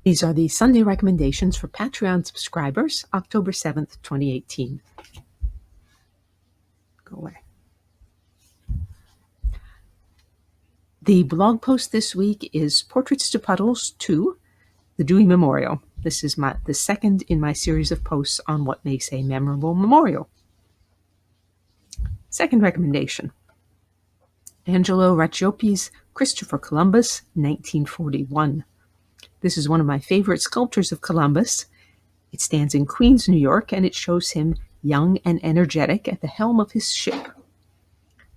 These are the Sunday recommendations for Patreon subscribers, October 7th, 2018. Go away. The blog post this week is Portraits to Puddles 2, the Dewey Memorial. This is the second in my series of posts on what makes a memorable memorial. Second recommendation, Angelo Racioppi's Christopher Columbus, 1941. This is one of my favorite sculptures of Columbus. It stands in Queens, New York, and it shows him young and energetic at the helm of his ship.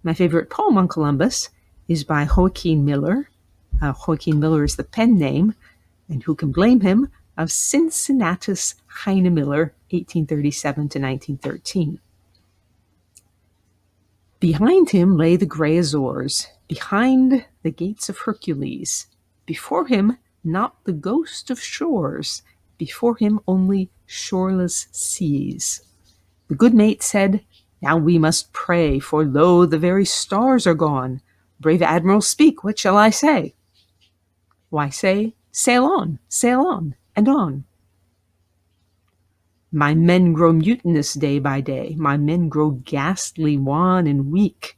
My favorite poem on Columbus is by Joaquin Miller. Joaquin Miller is the pen name, and who can blame him, of Cincinnatus Heine Miller, 1837 to 1913. Behind him lay the gray Azores, behind the gates of Hercules. Before him, not the ghost of shores, before him only shoreless seas. The good mate said, "Now we must pray, for lo, the very stars are gone. Brave admiral, speak, what shall I say?" Why say, sail on, and on. My men grow mutinous day by day, my men grow ghastly, wan, and weak.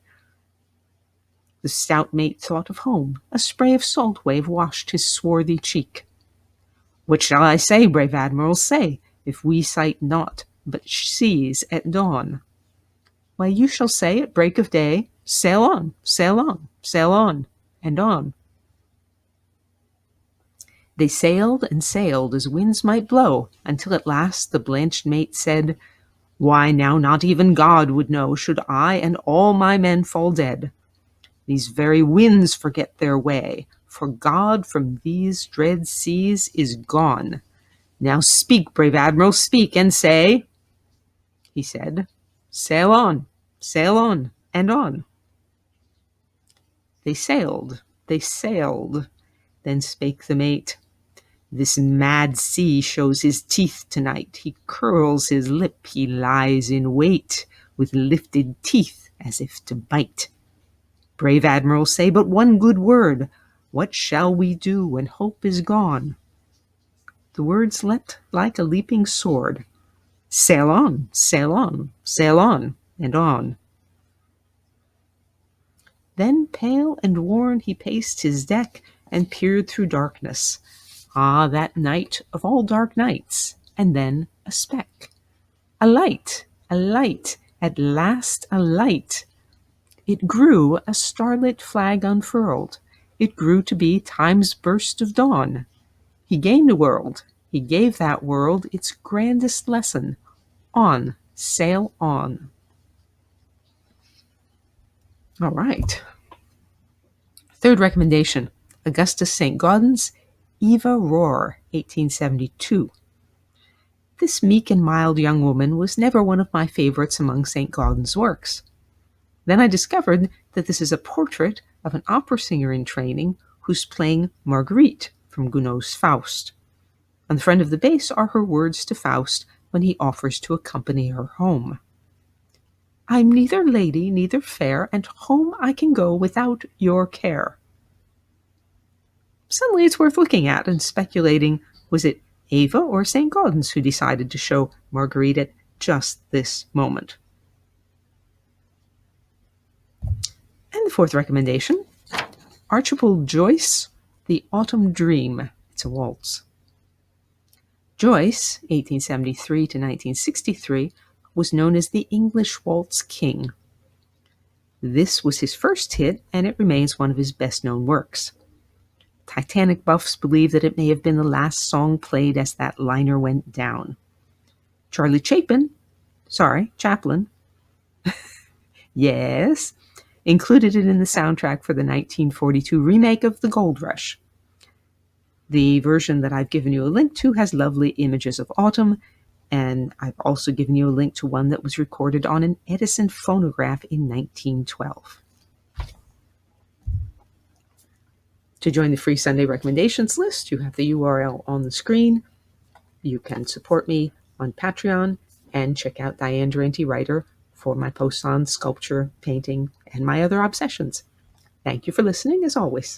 The stout mate thought of home, a spray of salt wave washed his swarthy cheek. What shall I say, brave admiral, say, if we sight naught but seas at dawn? Why, you shall say at break of day, sail on, and on. They sailed and sailed as winds might blow, until at last the blanched mate said, "Why, now not even God would know, should I and all my men fall dead. These very winds forget their way, for God from these dread seas is gone. Now speak, brave admiral, speak, and say," he said, sail on, and on." They sailed, then spake the mate, "This mad sea shows his teeth tonight. He curls his lip, he lies in wait, with lifted teeth as if to bite. Brave admiral, say but one good word. What shall we do when hope is gone?" The words leapt like a leaping sword. Sail on, and on. Then, pale and worn, he paced his deck and peered through darkness. Ah, that night of all dark nights, and then a speck. A light, at last a light. It grew, a starlit flag unfurled. It grew to be time's burst of dawn. He gained a world. He gave that world its grandest lesson. On, sail on. All right. Third recommendation, Augustus St. Gaudens, Eva Rohr, 1872. This meek and mild young woman was never one of my favorites among St. Gaudens' works. Then I discovered that this is a portrait of an opera singer in training who's playing Marguerite from Gounod's Faust. On the front of the base are her words to Faust when he offers to accompany her home. "I'm neither lady, neither fair, and home I can go without your care." Suddenly it's worth looking at and speculating, was it Eva or St. Gaudens who decided to show Marguerite at just this moment? And the fourth recommendation, Archibald Joyce, The Autumn Dream. It's a waltz. Joyce, 1873 to 1963, was known as the English Waltz King. This was his first hit, and it remains one of his best-known works. Titanic buffs believe that it may have been the last song played as that liner went down. Charlie Chaplin, yes, included it in the soundtrack for the 1942 remake of The Gold Rush. The version that I've given you a link to has lovely images of autumn, and I've also given you a link to one that was recorded on an Edison phonograph in 1912. To join the free Sunday recommendations list, you have the URL on the screen. You can support me on Patreon and check out Diane Durante Writer for my posts on sculpture, painting, and my other obsessions. Thank you for listening, as always.